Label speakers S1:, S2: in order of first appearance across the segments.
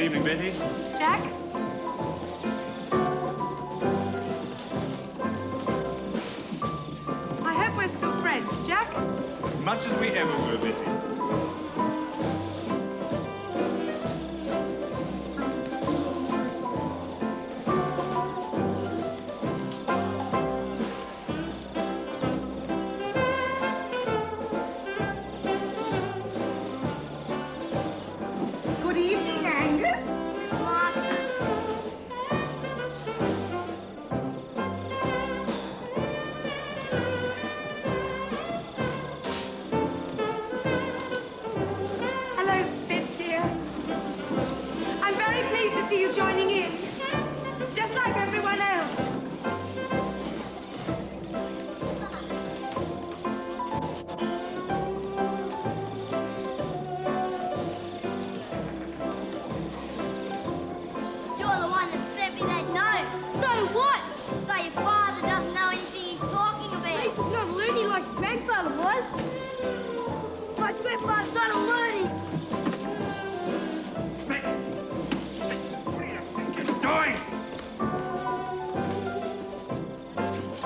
S1: evening, Betty.
S2: Jack? I hope we're still friends, Jack.
S1: As much as we ever were, Betty.
S3: Good evening, Angus.
S2: Hello, Spit, dear. I'm very pleased to see you joining in, just like everyone else.
S4: You're the one that sent me that note. So what? So your father doesn't know anything he's talking about. At least he's not loony like his grandfather was. My grandfather's not a loony.
S1: What do you think you're doing?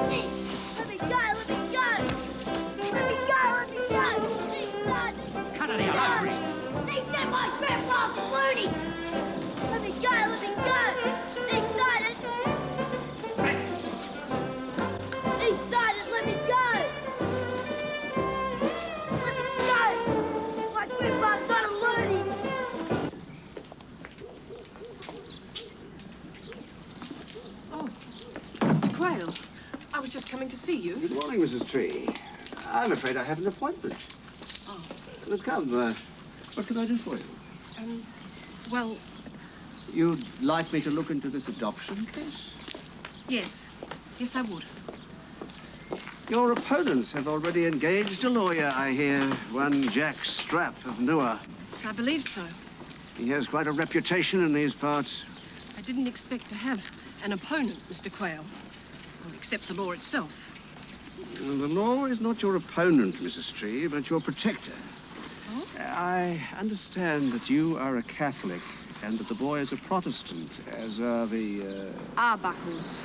S4: Hey, let me go, let me go. Let me go, let me go. Please, son.
S1: Cut it out, hurry.
S4: They said my grandfather's loony. Let me go, let me go. They started. They started, let me go. Let me go. My grandfather's not a loony.
S5: Oh, Mr. Quayle, I was just coming to see you.
S6: Good morning, Mrs. Tree. I'm afraid I have an appointment.
S5: Oh.
S6: But come, what can I do for you?
S5: Well,
S6: You'd like me to look into this adoption case?
S5: yes. Yes, I would.
S6: Your opponents have already engaged a lawyer, I hear. One Jack Strap of Newark.
S5: Yes, I believe so.
S6: He has quite a reputation in these parts.
S5: I didn't expect to have an opponent, Mr. Quayle. Well, except the law itself.
S6: The law is not your opponent, Mrs. Tree, but your protector.
S5: Oh?
S6: I understand that you are a Catholic and that the boy is a Protestant, as are the,
S5: Arbuckles.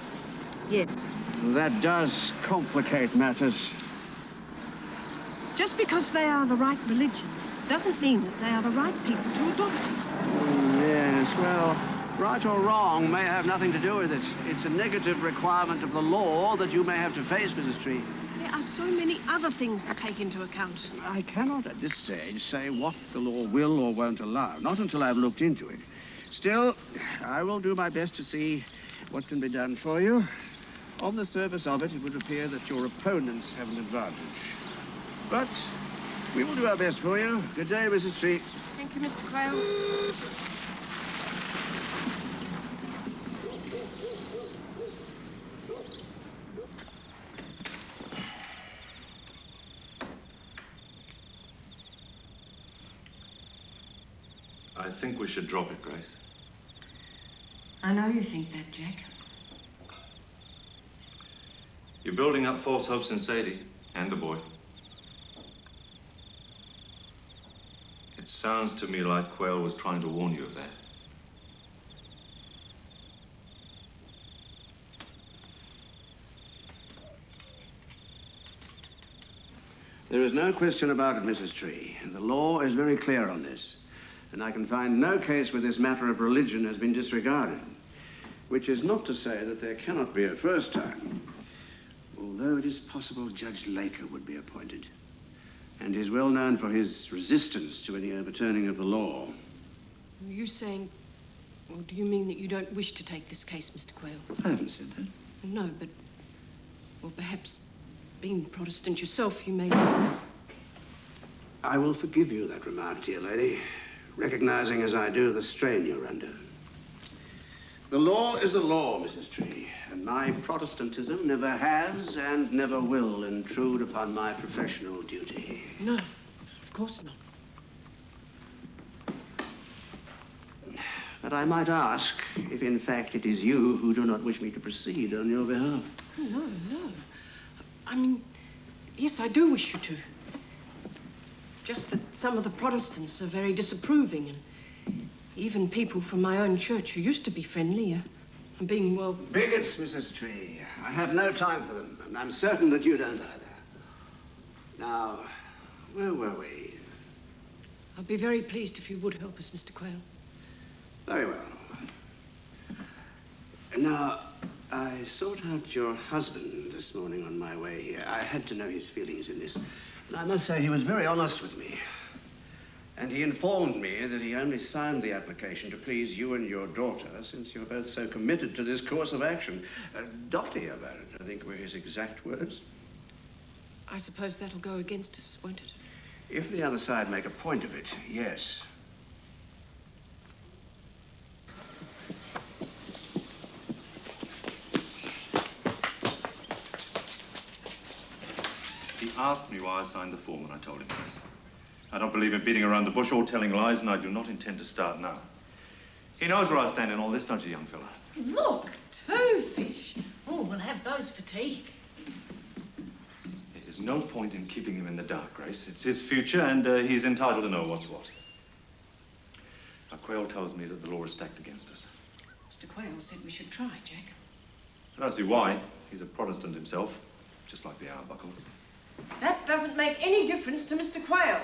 S5: Yes.
S6: That does complicate matters.
S5: Just because they are the right religion doesn't mean that they are the right people to adopt.
S6: Yes, well, right or wrong may have nothing to do with it. It's a negative requirement of the law that you may have to face, Mrs. Tree.
S5: There are so many other things to take into account.
S6: I cannot at this stage say what the law will or won't allow, not until I've looked into it. Still, I will do my best to see what can be done for you. On the surface of it, it would appear that your opponents have an advantage. But we will do our best for you. Good day, Mrs. Tree.
S5: Thank you, Mr. Quayle.
S7: I think we should drop it, Grace.
S5: I know you think that, Jack.
S7: You're building up false hopes in Sadie and the boy. It sounds to me like Quayle was trying to warn you of that.
S6: There is no question about it, Mrs. Tree. The law is very clear on this. And I can find no case where this matter of religion has been disregarded. Which is not to say that there cannot be a first time. Although it is possible Judge Laker would be appointed. And he's well known for his resistance to any overturning of the law.
S5: Are you saying, or do you mean that you don't wish to take this case, Mr. Quayle?
S6: I haven't said that.
S5: No, but, well, perhaps being Protestant yourself, you may...
S6: I will forgive you that remark, dear lady, recognizing as I do the strain you're under. The law is the law, Mrs. Tree, and my Protestantism never has and never will intrude upon my professional duty.
S5: No, of course not.
S6: But I might ask if, in fact, it is you who do not wish me to proceed on your behalf.
S5: No, no. I mean, yes, I do wish you to. Just that some of the Protestants are very disapproving, Even people from my own church who used to be friendly are being, well...
S6: Bigots, Mrs. Tree. I have no time for them, and I'm certain that you don't either. Now, where were we?
S5: I'd be very pleased if you would help us, Mr. Quayle.
S6: Very well. Now, I sought out your husband this morning on my way here. I had to know his feelings in this. And I must say he was very honest with me. And he informed me that he only signed the application to please you and your daughter, since you're both so committed to this course of action. Dotty about it, I think were his exact words.
S5: I suppose that'll go against us, won't it?
S6: If the other side make a point of it, yes.
S7: He asked me why I signed the form, and I told him this. I don't believe in beating around the bush or telling lies, and I do not intend to start now. He knows where I stand in all this, don't you, young fella?
S5: Look, 2 fish. Oh, we'll have those for tea.
S7: There's no point in keeping him in the dark, Grace. It's his future, and he's entitled to know what's what. Now, Quayle tells me that the law is stacked against us.
S5: Mr. Quayle said we should try, Jack.
S7: I don't see why. He's a Protestant himself, just like the Arbuckles.
S5: That doesn't make any difference to Mr. Quayle.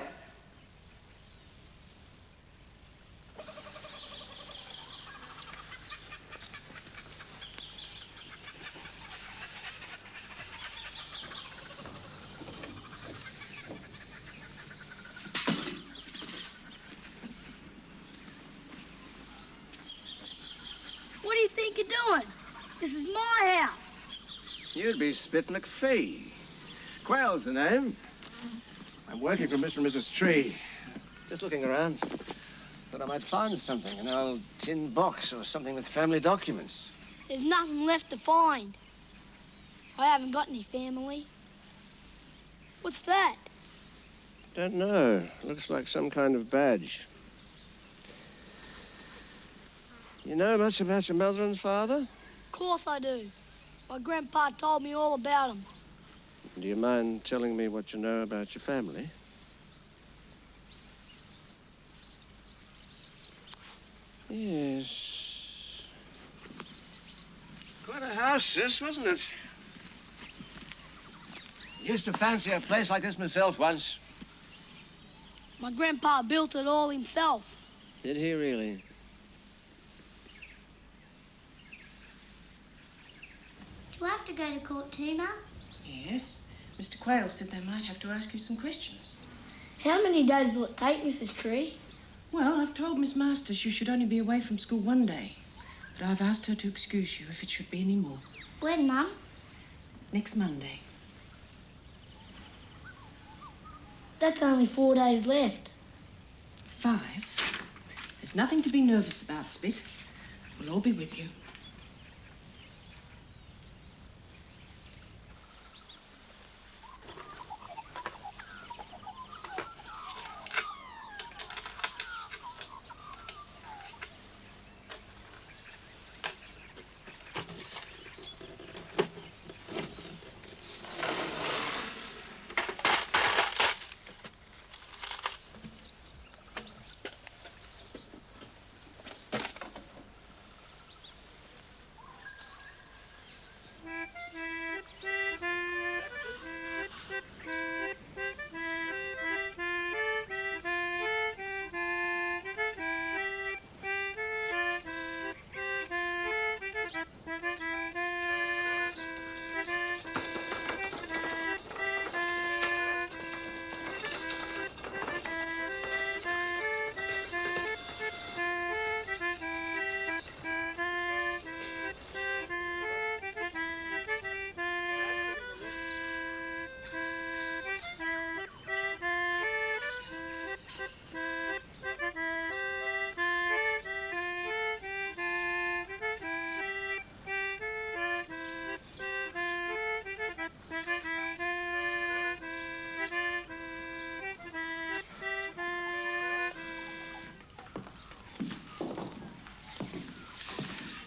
S4: What do you think you're doing? This is my house.
S6: You'd be Spit McPhee. Quayle's the name. I'm working for Mr. and Mrs. Tree. Just looking around. Thought I might find something, an old tin box or something with family documents.
S4: There's nothing left to find. I haven't got any family. What's that?
S6: Don't know. Looks like some kind of badge. You know much about your mother and father?
S4: Of course I do. My grandpa told me all about them.
S6: Do you mind telling me what you know about your family? Yes. Quite a house, this, wasn't it? Used to fancy a place like this myself once.
S4: My grandpa built it all himself.
S6: Did he really?
S3: Do I have to go to court too, Mum?
S5: Yes. Mr. Quayle said they might have to ask you some questions.
S4: How many days will it take, Mrs. Tree?
S5: Well, I've told Miss Masters you should only be away from school 1 day. But I've asked her to excuse you if it should be any more.
S3: When, Mum?
S5: Next Monday.
S4: That's only 4 days left.
S5: 5. There's nothing to be nervous about, Spit. We'll all be with you.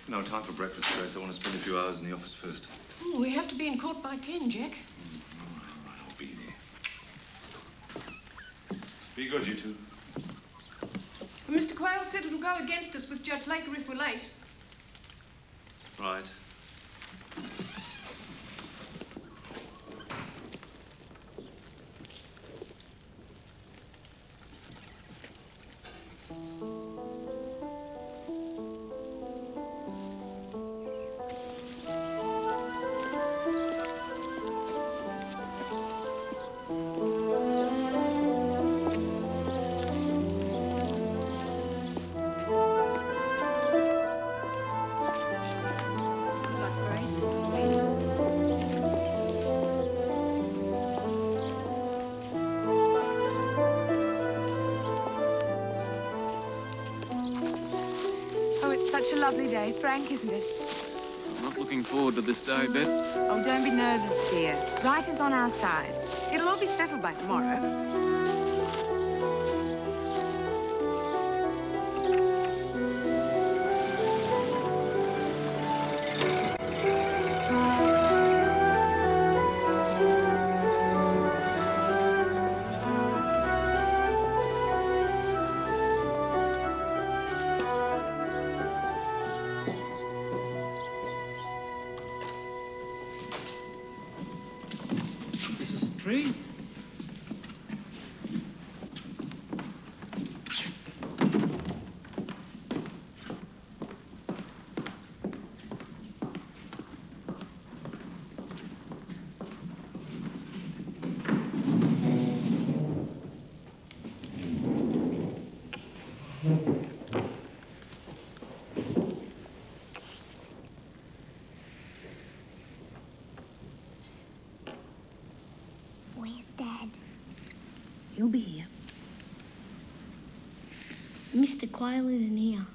S7: No time for breakfast, Grace. I want to spend a few hours in the office first.
S5: Oh, we have to be in court by 10, Jack.
S7: All right, I'll be there. Be good, you two.
S5: Mr. Mr. Quayle said it'll go against us with Judge Laker if we're late.
S7: Right.
S2: Such a lovely day, Frank, isn't it?
S8: I'm not looking forward to this day, Beth.
S2: Oh, don't be nervous, dear. Right is on our side. It'll all be settled by tomorrow.
S9: Tree?
S3: Where's Dad?
S5: He'll be here.
S4: Mr. Quayle isn't here.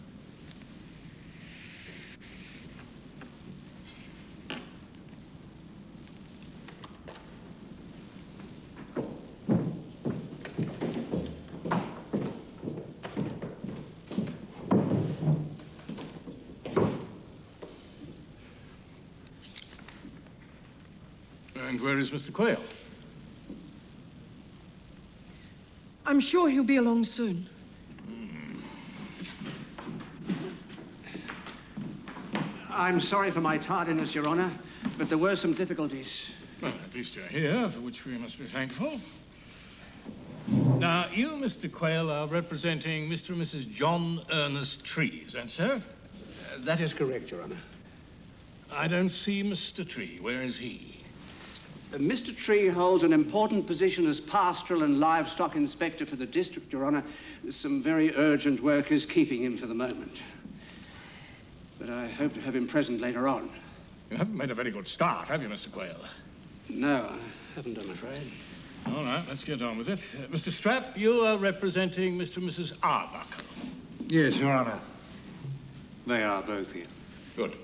S9: And where is Mr. Quayle?
S5: I'm sure he'll be along soon.
S6: I'm sorry for my tardiness, Your Honor, but there were some difficulties.
S9: Well, at least you're here, for which we must be thankful. Now, you, Mr. Quayle, are representing Mr. and Mrs. John Ernest Tree, is that so?
S6: That is correct, Your Honor.
S9: I don't see Mr. Tree. Where is he?
S6: Mr. Tree holds an important position as pastoral and livestock inspector for the district, Your Honor. Some very urgent work is keeping him for the moment. But I hope to have him present later on.
S9: You haven't made a very good start, have you, Mr. Quayle?
S6: No, I haven't, I'm afraid.
S9: All right, let's get on with it. Mr. Strapp, you are representing Mr. and Mrs. Arbuckle.
S10: Yes, Your Honor. They are both here.
S9: Good.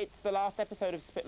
S11: It's the last episode of Spit